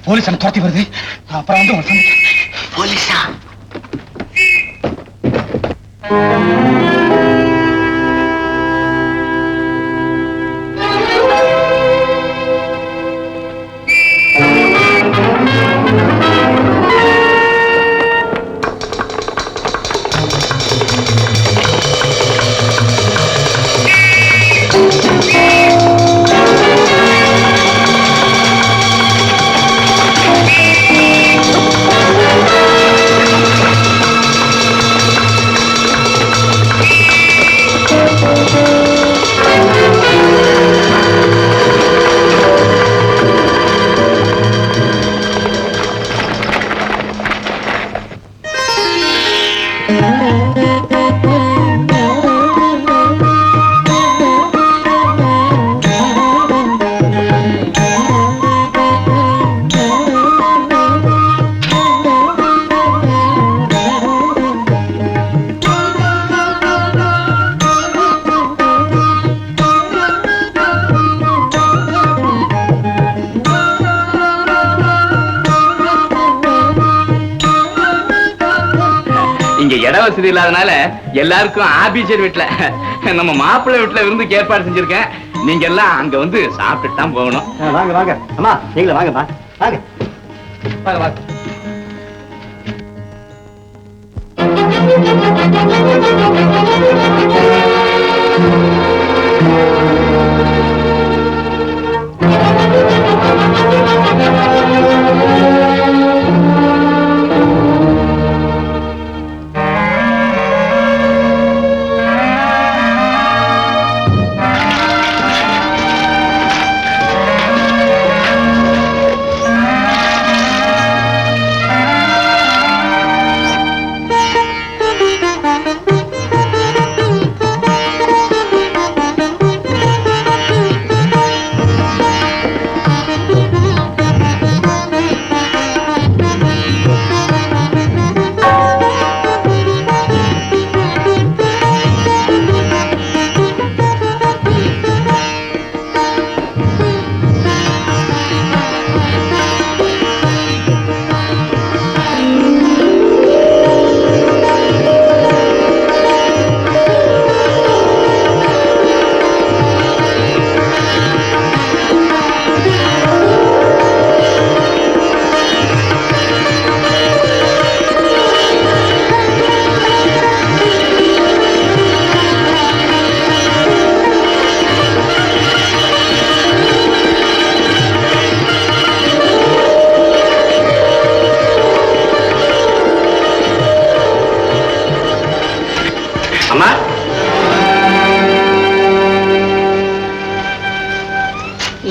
Police என்ன துரத்தி வருது. அப்புறம் வந்து உங்களை சந்திக்கிறேன். போலீஸா? வசதி இல்லாதனால எல்லாருக்கும் ஆபீசர் வீட்டுல நம்ம மாப்பிள்ளை வீட்டுல இருந்து ஏற்பாடு செஞ்சிருக்கேன். நீங்க எல்லாம் அங்க வந்து சாப்பிட்டு தான் போகணும். வாங்க வாங்க அம்மா, நீங்களே வாங்க வாங்க வாங்க வாங்க.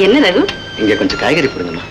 என்ன ரகு? இங்க கொஞ்சம் காய்கறி போடுங்கம்மா.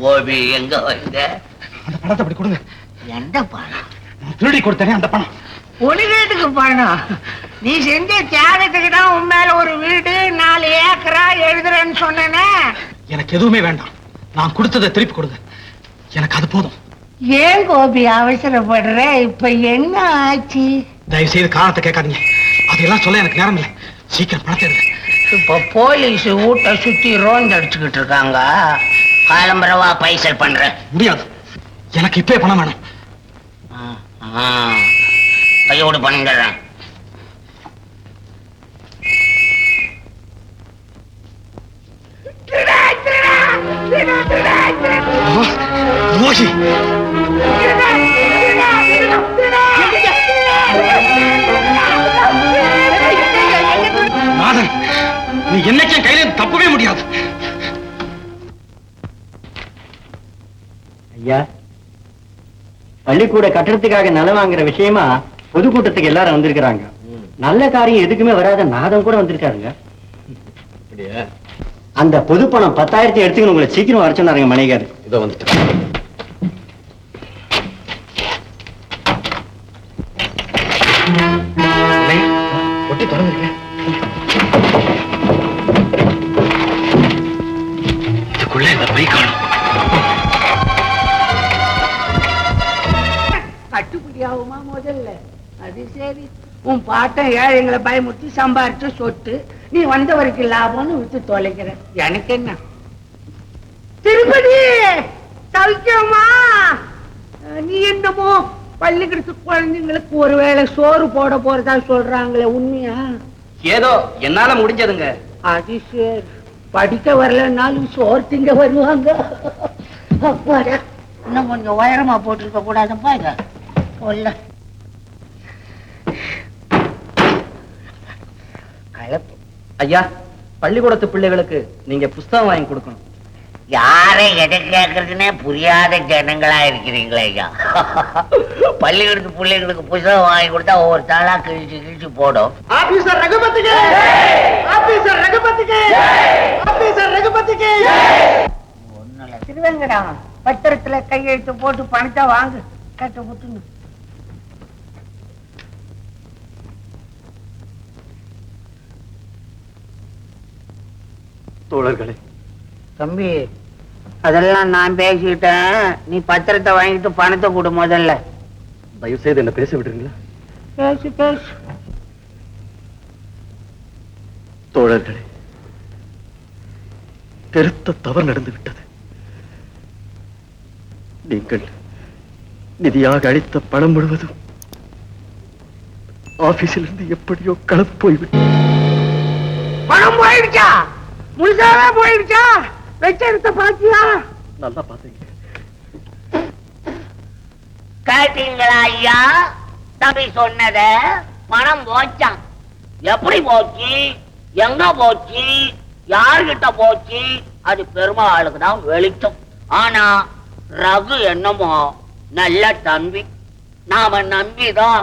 கோபி எங்க வந்த? அந்த பணத்தை அப்படி கொடுங்க. எந்த பணம்? திருடி கொடுத்தனே அந்த பணம். ஒளிகேட்டுக்கு பணம்? நீ செஞ்ச தியாகத்துக்கு தான் உன் மேல ஒரு வீடு 4 ஏக்கரா எழுதுறேன்னு சொன்னேனே. எனக்கு எதுவுமே வேண்டாம். நான் கொடுத்ததை திருப்பி கொடுங்க. எனக்கு அது போதும். ஏன் கோபி அவசரப்படுற? இப்ப என்ன ஆச்சு? தயவு செய்து காரணத்தை கேட்காதீங்க. அதெல்லாம் சொல்ல எனக்கு நேரம் இல்லை. சீக்கிரம் பணத்தை எடுங்க. இப்ப போலீஸ் வீட்டை சுத்தி ரோந்து அடிச்சுக்கிட்டு இருக்காங்க. காலம்பரவா பைசல் பண்ற? முடியாது. எனக்கு இப்பே பணம் வேணும். கையோடு பணம் தர்றேன். நாதன், நீ என்னைக்கும் கையில தப்பவே முடியாது. ஐயா, பள்ளிக்கூட கட்டடத்துக்காக நிலம் வாங்குற விஷயமா பொதுக்கூட்டத்துக்கு எல்லாரும் வந்திருக்கிறாங்க. நல்ல காரியம் எதுக்குமே வராத நாதம் கூட வந்திருக்காருங்க. அந்த பொது பணம் 10,000 எடுத்துக்கணும், உங்களை சீக்கிரம் வர சொன்னாருங்க மணிகார். இதோ வந்துட்டு ஒட்டி தொடர்ந்துருக்கேன். இதுக்குள்ள இந்த பை காணும். கட்டுப்படி ஆகுமா முதல்ல? அது சரி, உன் பாட்டன் ஏழைங்களை பயமுறுத்தி சம்பாரிச்சு சொத்து, நீ வந்த வரைக்கும் லாபம்னு விட்டு தொலைக்கிற. எனக்கு என்ன திருப்பதி சவிக்கமா? நீ என்னமோ பள்ளிக்கூடத்து குழந்தைங்களுக்கு ஒருவேளை சோறு போட போறதா சொல்றாங்களே, உண்மையா? ஏதோ என்னால முடிஞ்சதுங்க. அது சரி, படிக்க வரலன்னாலும் சோறு திங்க வருவாங்க. அப்பாடா, இன்னும் கொஞ்சம் உயரமா போட்டிருக்க கூடாதுப்பா. இத சொல்ல கலப்பு. ஐயா, பள்ளிக்கூடத்து பிள்ளைகளுக்கு நீங்க புஸ்தகம் வாங்கி கொடுக்கணும். யாரை எதை கேட்கறதுன்னே புரியாத ஜனங்களா இருக்கிறீங்களே ஐயா. பள்ளிக்கூடத்து பிள்ளைங்களுக்கு புத்தகம் வாங்கி கொடுத்தா ஒவ்வொரு தாளா கிழிச்சு கிழிச்சு போடும். ஆபீசர் ரகுபதிக்கு, ஆபீசர் ரகுபதிக்கு, ஆபீசர் ரகுபதிக்கு. ஒண்ணுல திருவெங்கடா, பத்திரத்துல கையெழுத்து போட்டு பணத்தை வாங்கு, கட்ட முட்டுன்னு. தோழர்களே, தம்பி, அதெல்லாம் நான் பேசிக்கிட்டேன். நீ பத்திரத்தை வாங்கிட்டு பணத்தை கொடு முதல்ல. தயவு செய்து என்ன பேச விடுறீங்களா? பேசு பேசு. தோழர்களே, பெருத்த தவறு நடந்து விட்டது. நீங்கள் நிதியாக அளித்த பணம் முழுவதும் ஆபீஸில் இருந்து எப்படியோ கலந்து போய்விட்டது. பணம் போயிடுச்சா? முழுசாவே போயிடுச்சா? வெச்செடுத்த பாத்தியா? நல்லா பாத்தீங்க. கேட்டீங்களா ஐயா? தம்பி சொன்னத பணம் போச்சான். எப்படி போச்சு, எங்க போச்சு, யார்கிட்ட போச்சு, அது பெருமாளுக்கு தான் வெளிச்சம். ஆனா ரகு என்னமோ நல்ல தம்பி. நாம நம்பிதான்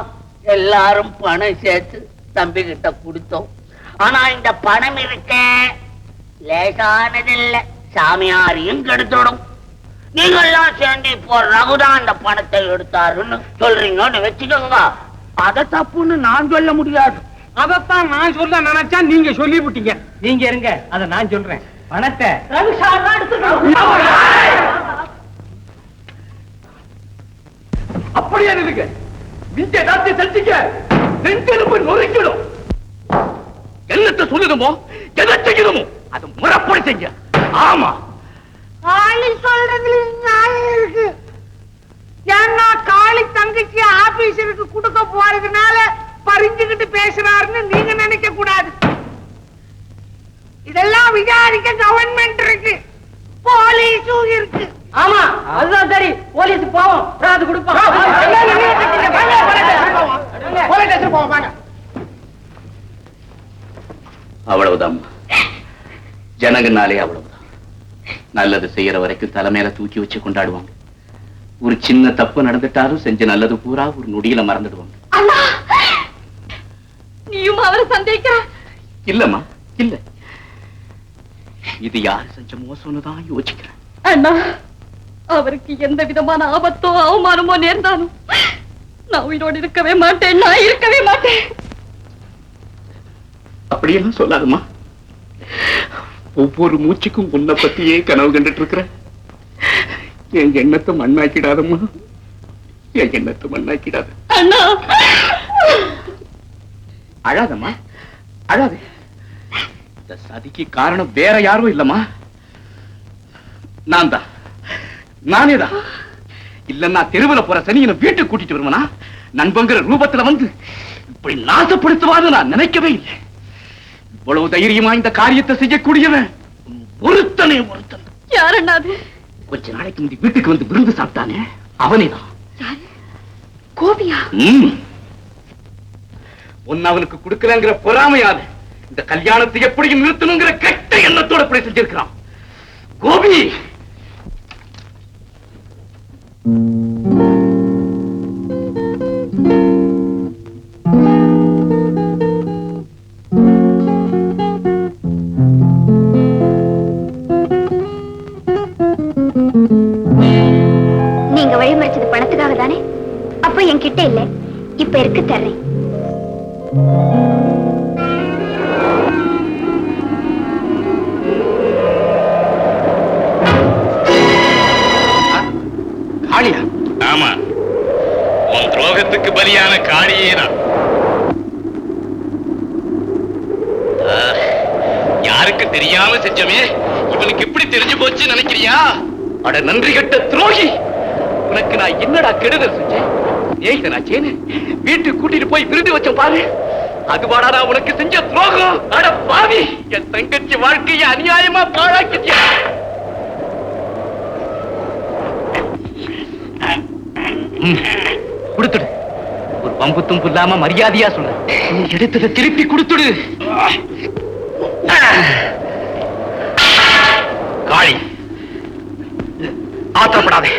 எல்லாரும் பணம் சேர்த்து தம்பி கிட்ட கொடுத்தோம். ஆனா இந்த பணம் இருக்க லேசானதில்லை, சாமியாரையும் கெடுத்துடும். நீங்கெல்லாம் சேர்ந்து இப்போ ரகுதான் அந்த பணத்தை எடுத்தாருன்னு சொல்றீங்கன்னு வச்சுக்கோங்க. அத தப்புன்னு நான் சொல்ல முடியாது. அதத்தான் நான் சொல்ல நினைச்சா நீங்க சொல்லி விட்டீங்க. நீங்க இருங்க, அத நான் சொல்றேன். பணத்தை ரகு சார் தான் எடுத்துக்கணும். அப்படியே நிலுங்க. நீங்க ஏதாச்சும் செஞ்சீங்க, நெஞ்செலும்பு நொறுக்கிடும். என்னத்தை சொல்லணுமோ எதை செய்யணுமோ அது முறைப்படி செய்ய. ஆமா, காளி சொல்றதுல நியாயம் இருக்கு. ஏன்னா காளி தங்கச்சி ஆபீசருக்கு கொடுக்க போறதுனால பறிஞ்சுக்கிட்டு பேசுறாருன்னு நீங்க நினைக்க கூடாது. இதெல்லாம் விசாரிக்க கவர்மெண்ட் இருக்கு, போலீஸும் இருக்கு. ஆமா, அதுதான் சரி. போலீஸ் போவோம், அது கொடுப்போம். அவ்வளவுதான். ஜனங்கனாலே அவ்வளவுதான். நல்லது செய்யற வரைக்கும் தலைமையில தூக்கி வச்சு கொண்டாடுவாங்க. ஒரு சின்ன தப்பு நடந்துட்டாலும் செஞ்ச நல்லது பூரா ஒரு நொடியில மறந்துடுவாங்க. நீயும் அவரை சந்தேகிக்கிற? இல்லம்மா, இல்ல. இது யாரு செஞ்ச மோசம்னு தான் யோசிக்கிறேன். அண்ணா, அவருக்கு எந்த விதமான ஆபத்தோ அவமானமோ நேர்ந்தாலும் நான் உயிரோடு இருக்கவே மாட்டேன், நான் இருக்கவே மாட்டேன். அப்படியெல்லாம் சொல்லாதுமா. ஒவ்வொரு மூச்சுக்கும் உன்னை பத்தியே கனவு கண்டுட்டு இருக்கிறேன். என் எண்ணத்தை மண்ணாக்கிடாதம்மா, என் எண்ணத்தை மண்ணாக்கிடாத. அண்ணா, அழாதம்மா, அழாது. இந்த சதிக்கு காரணம் வேற யாரும் இல்லம்மா, நான் தான், நானே தான். இல்லன்னா தெருவில் போற சனியனை வீட்டுக்கு கூட்டிட்டு வருவனா நண்பங்கிற ரூபத்துல வந்து இப்படி நாசப்படுத்துவான்னு நான் நினைக்கவே இல்லை. இவ்வளவு தைரியமா இந்த காரியத்தை செய்யக்கூடியவன் ஒருத்தனே ஒருத்தன். யார் அண்ணா அது? கொஞ்ச நாளைக்கு முந்தி வீட்டுக்கு வந்து விருந்து சாப்பிட்டானே அவனேதான். கோபியா? ஒன்னு அவனுக்கு கொடுக்கலங்கிற பொறாமையால இந்த கல்யாணத்தை எப்படியும் நிறுத்தணுங்கிற கெட்ட எண்ணத்தோட இப்படி செஞ்சிருக்கிறான். கோபி, பராமரிச்சது பணத்துக்காக தானே? அப்ப என்கிட்ட இல்ல, இப்ப இருக்கு, தர்றேன். காளியா? ஆமா, உன் துரோகத்துக்கு பலியான காளியே தான். யாருக்கு தெரியாம செஞ்சமே இவனுக்கு எப்படி தெரிஞ்சு போச்சு நினைக்கிறியா? அட நன்றி கெட்ட துரோகி, உனக்கு நான் என்னடா கெடுதல் செஞ்சேன்? ஏய்தனாச்சேன்னு வீட்டுக்கு கூட்டிட்டு போய் விருது வச்ச பாரு, அதுவாடா நான் உனக்கு செஞ்ச துரோகம். அட பாவி, என் தங்கச்சி வாழ்க்கையை அநியாயமா பாழாக்கிட்டியா? கொடுத்துடு. ஒரு வம்பு தும்பு இல்லாம மரியாதையா சொல்ல, நீ எடுத்ததை திருப்பி கொடுத்துடு. காளி, ஆத்திரப்படாதே,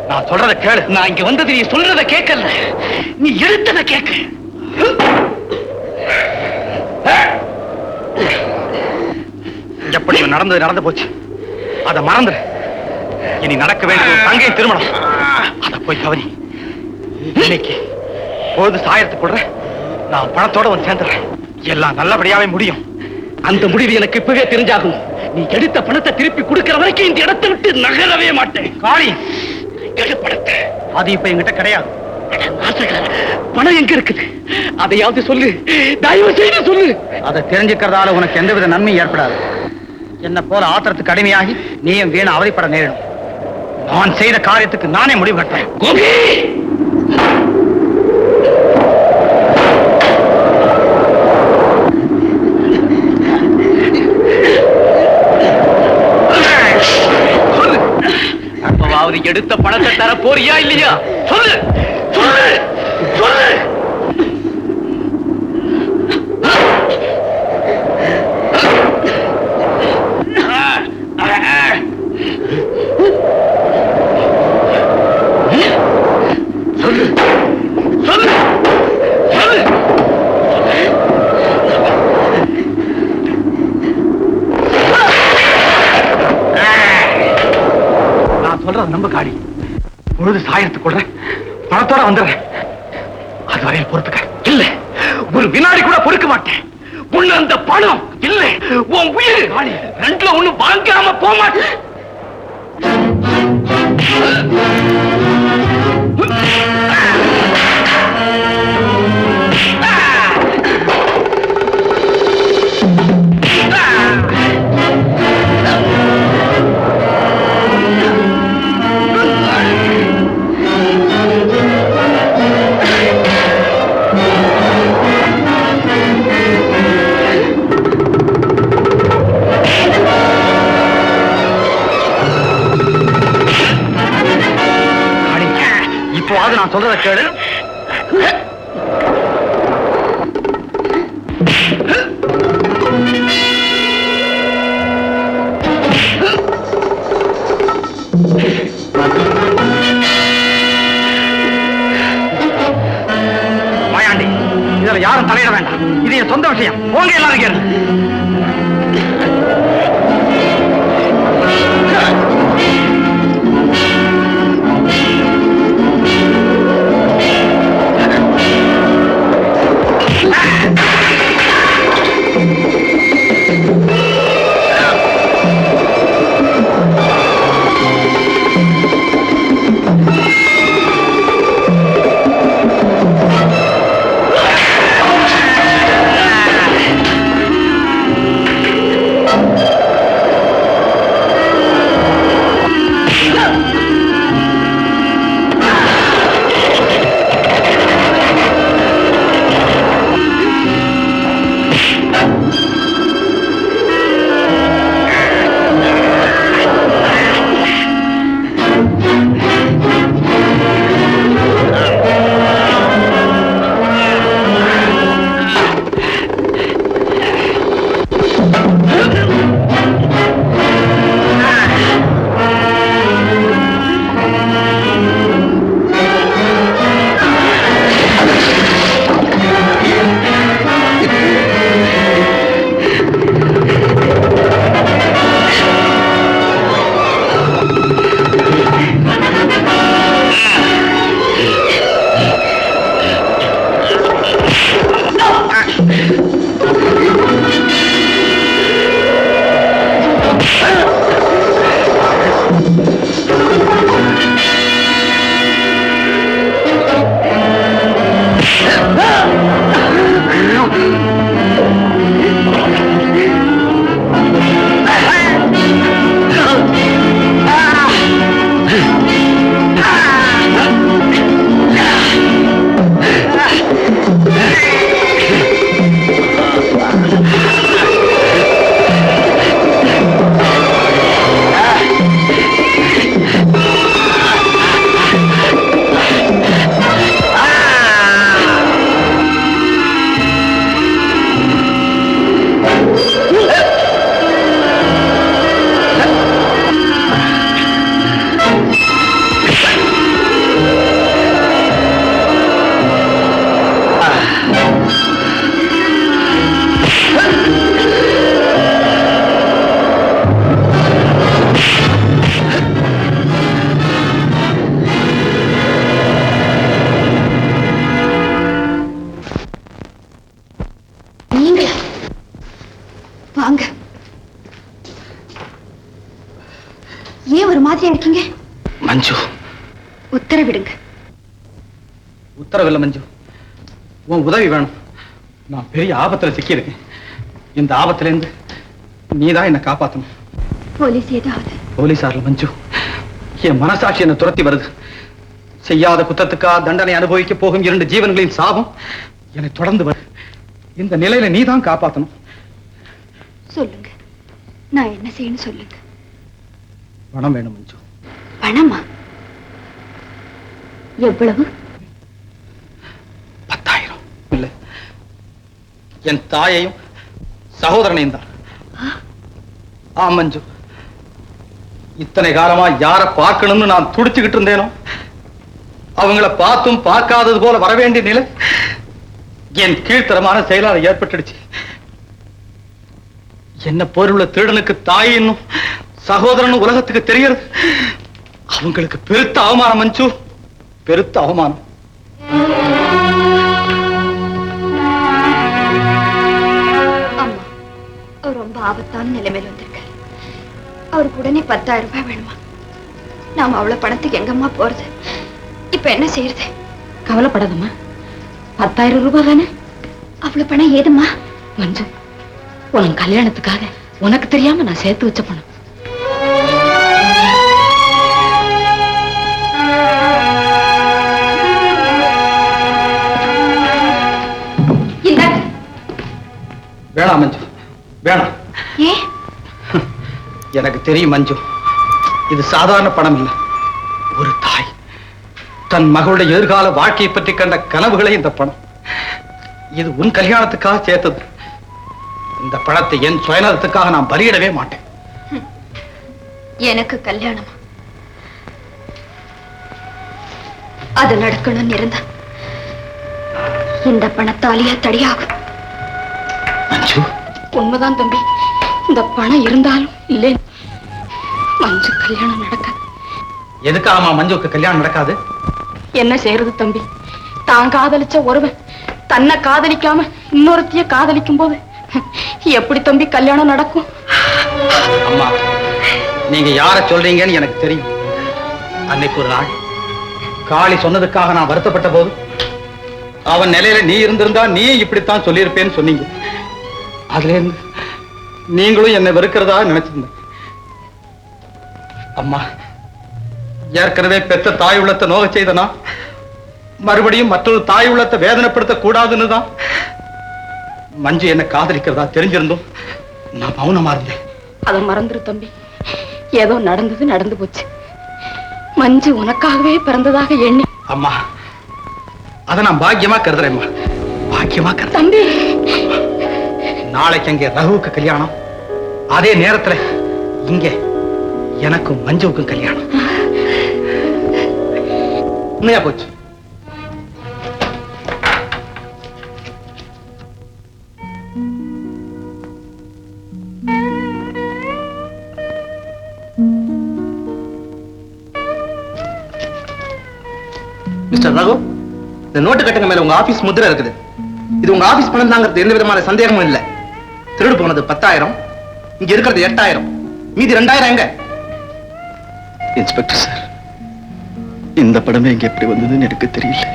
நான் சொல்றத கேளு. நான் இங்க வந்தது நீ சொல்றத கேட்கல, நீ எடுத்தத கேட்க. எப்படி நடந்தது நடந்து போச்சு, அதை மறந்துரு. இனி நடக்க வேண்டிய தங்கை திருமணம், அதை போய் கவனி. இன்னைக்கு பொழுது சாயத்துக்குள்ள நான் பணத்தோட வந்து சேர்ந்துடுறேன். எல்லாம் நல்லபடியாவே முடியும். அந்த முடிவு எனக்கு இப்பவே தெரிஞ்சாகும். நீ எடுத்த பணத்தை திருப்பி கொடுக்கிற வரைக்கும் இந்த இடத்தை விட்டு நகரவே மாட்டேன். காளி, எடு பணத்தை. அது இப்ப என்கிட்ட கிடையாது. பணம் எங்க இருக்குது? அதையாவது சொல்லு, தயவு செய்து சொல்லு. அதை தெரிஞ்சுக்கிறதால உனக்கு எந்தவித நன்மையும் ஏற்படாது. என்ன போல ஆத்திரத்துக்கு அடிமையாகி நீயும் வீண அவதிப்பட நேரிடும். நான் செய்த காரியத்துக்கு நானே முடிவு கட்டேன். கோபி, அப்பவாவது எடுத்த பணத்தை தர போறியா இல்லையா? சொல்லு சொல்லு சொல்லு. சொல்லு சொல்லு சொல்லு. நான் சொல்றது நம்ப காளி. பொழுது சாயத்துக்குள்ள பணத்தோட வந்துடுறேன். அது வரையில் பொறுத்துக்க. இல்ல, ஒரு வினாடி கூட பொறுக்க மாட்டேன். உள்ள அந்த பணம் இல்ல, உன் உயிர் ரெண்டுல ஒண்ணு வாங்காம போக மாட்டேன். இப்போவாது நான் சொல்றத கேளு. மாயாண்டி, இதுல யாரும் தலையிட வேண்டாம். இது என் சொந்த விஷயம். போங்க எல்லாரும் கேளு. உத்தரவிடுங்க. உத்தரவில்லை மஞ்சு, உன் உதவி வேணும். நான் பெரிய ஆபத்துல சிக்கியிருக்கேன். இந்த ஆபத்திலிருந்து நீதான் என்னை காப்பாத்தணும். போலீஸ் ஏதாவது? போலீசார்ல மஞ்சு, என் மனசாட்சி என்னை துரத்தி வருது. செய்யாத குற்றத்துக்கா தண்டனை அனுபவிக்க போகும் 2 ஜீவன்களின் சாபம் என்னை தொடர்ந்து வருது. இந்த நிலையில நீதான் காப்பாத்தணும். சொல்லுங்க, நான் என்ன செய்யணும் சொல்லுங்க. பணம் வேணும் மஞ்சு. பணமா? எவ்வளவு? 10,000. இல்ல, என் தாயையும் சகோதரனையும் தான். மஞ்சு, இத்தனை காலமா யார பார்க்கணும்னு நான் துடிச்சுக்கிட்டு இருந்தேனோ அவங்கள பார்த்தும் பார்க்காதது போல வரவேண்டிய நிலை என் கீழ்த்தரமான செயலால் ஏற்பட்டுடுச்சு. என்ன பொருளுள்ள திருடனுக்கு தாய் என்னும் சகோதரன் உலகத்துக்கு தெரியறது அவங்களுக்கு பெருத்த அவமானம் மஞ்சு, பெருத்த அவமானம். அம்மா, அவர் ரொம்ப ஆபத்தான நிலைமையில் வந்திருக்காரு. அவருக்கு உடனே 10,000 ரூபாய் வேணுமா? நாம அவ்வளவு பணத்துக்கு எங்கம்மா போறது? இப்ப என்ன செய்யறது? கவலைப்படாதம்மா, 10,000 ரூபாய் தானே. அவ்வளவு பணம் ஏதுமா? மஞ்சு, உன் கல்யாணத்துக்காக உனக்கு தெரியாம நான் சேர்த்து வச்ச பணம். வேணாம் மஞ்சு, வேணாம். ஏ? எனக்கு தெரியும் மஞ்சு, இது சாதாரண பணம் இல்லை. ஒரு தாய் தன் மகளுடைய எதிர்கால வாழ்க்கையை பற்றி கண்ட கனவுகளே இந்த பணம். இது உன் கல்யாணத்துக்காக சேர்த்தது. இந்த பணத்தை என் சுயநலத்துக்காக நான் பலியிடவே மாட்டேன். எனக்கு கல்யாணமா? அது நடக்கணும்னு இருந்தா இந்த பணத்தாலேயே தடியாகும். மஞ்சு, உண்மைதான் தம்பி. இந்த பணம் இருந்தாலும் இல்லை, மஞ்சு கல்யாணம் நடக்காது. எதுக்காகமா மஞ்சுக்கு கல்யாணம் நடக்காது? என்ன செய்யறது தம்பி? தான் காதலிச்ச ஒருவன் தன்னை காதலிக்காம இன்னொருத்திய காதலிக்கும் போது எப்படி தம்பி கல்யாணம் நடக்கும்? அம்மா, நீங்க யார சொல்றீங்கன்னு எனக்கு தெரியும். அன்னைக்கு ஒரு நாள் காளி சொன்னதுக்காக நான் வருத்தப்பட்ட போது அவன் நிலையில நீ இருந்திருந்தா நீ இப்படித்தான் சொல்லியிருப்பேன்னு சொன்னீங்க. அதுல இருந்து நீங்களும் என்னை வெறுக்கிறதா நினைச்சிருந்தேன். அம்மா, ஏற்கனவே பெற்ற தாய் உள்ளத்தை நோக செய்தனா மறுபடியும் மற்றொரு தாய் உள்ளத்தை வேதனைப்படுத்த கூடாதுன்னு தான் மஞ்சு என்ன காதலிக்கிறதா தெரிஞ்சிருந்தோம் நான் மௌனமா இருந்தேன். அதை மறந்துரு தம்பி. ஏதோ நடந்தது நடந்து போச்சு. மஞ்சு உனக்காகவே பிறந்ததாக எண்ணி. அம்மா, அதை நான் பாக்கியமா கருதுறேன்மா, பாக்கியமா கருது. தம்பி, நாளைக்கு அங்கே ரகுவுக்கு கல்யாணம், அதே நேரத்துல இங்கே எனக்கும் மஞ்சுவுக்கும் கல்யாணம். உண்மையா போச்சு. மிஸ்டர் ரகு, இந்த நோட்டு கட்டுங்க மேல உங்க ஆபீஸ் முத்திரை இருக்குது. இது உங்க ஆபீஸ் பணம் தாங்கிறது எந்த விதமான சந்தேகமும் இல்ல. திருடு போனது 10,000, இங்க இருக்கிறது 8,000, மீதி 2,000 எங்க? இன்ஸ்பெக்டர் சார், இந்த படமே இங்க எப்படி வந்ததுன்னு எனக்கு தெரியல.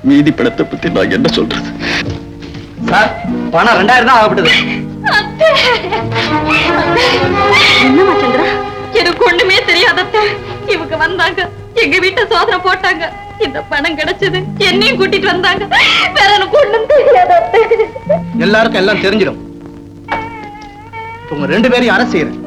மீதி படத்தை பத்தி நான் என்ன சொல்றது? சார், பணம் 2,000 தான் ஆகப்பட்டது. என்னமா சந்திரா? எனக்கு ஒண்ணுமே தெரியாதத்த. இவங்க வந்தாங்க, எங்க வீட்டை சோதனை போட்டாங்க, இந்த பணம் கிடைச்சது, என்னையும் கூட்டிட்டு வந்தாங்க. வேற எனக்கு ஒண்ணும் தெரியாதத்த. எல்லாருக்கும் எல்லாம் தெரிஞ்சிடும். உங்க 2 பேரையும் அரசு செய்யறேன்.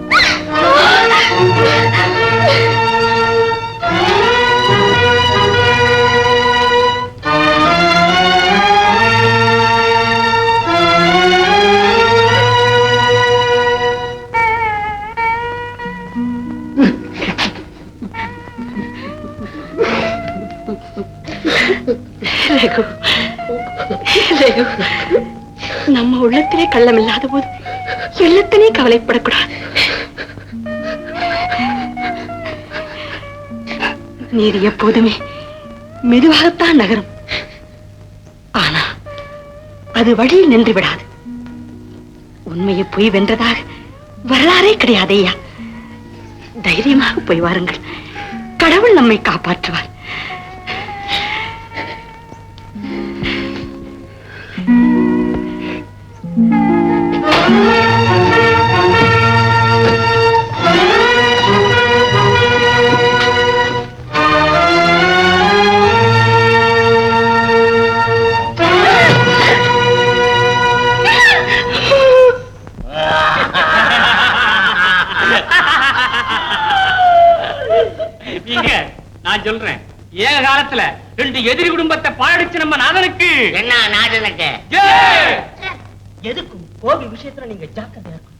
நம்ம உள்ளத்திலே கள்ளம் இல்லாத போது எள்ளத்தினே கவலைப்படக்கூடாது. நீர் எப்போதுமே மெதுவாகத்தான் நகரும். ஆனா அது வழியில் நின்று விடாது. உண்மையை போய் வென்றதாக வரலாறே கிடையாது ஐயா. தைரியமாக போய் வாருங்கள். கடவுள் நம்மை காப்பாற்றுவார். நான் சொல்றேன், ஏக காலத்துல 2 எதிரி குடும்பத்தை பாழடிச்சு நம்ம நாதனுக்கு என்ன நாதனுக்கு ஜெய்! எதுக்கும் கோபி விஷயத்துல நீங்க ஜாக்கிரதையா இருக்கணும்.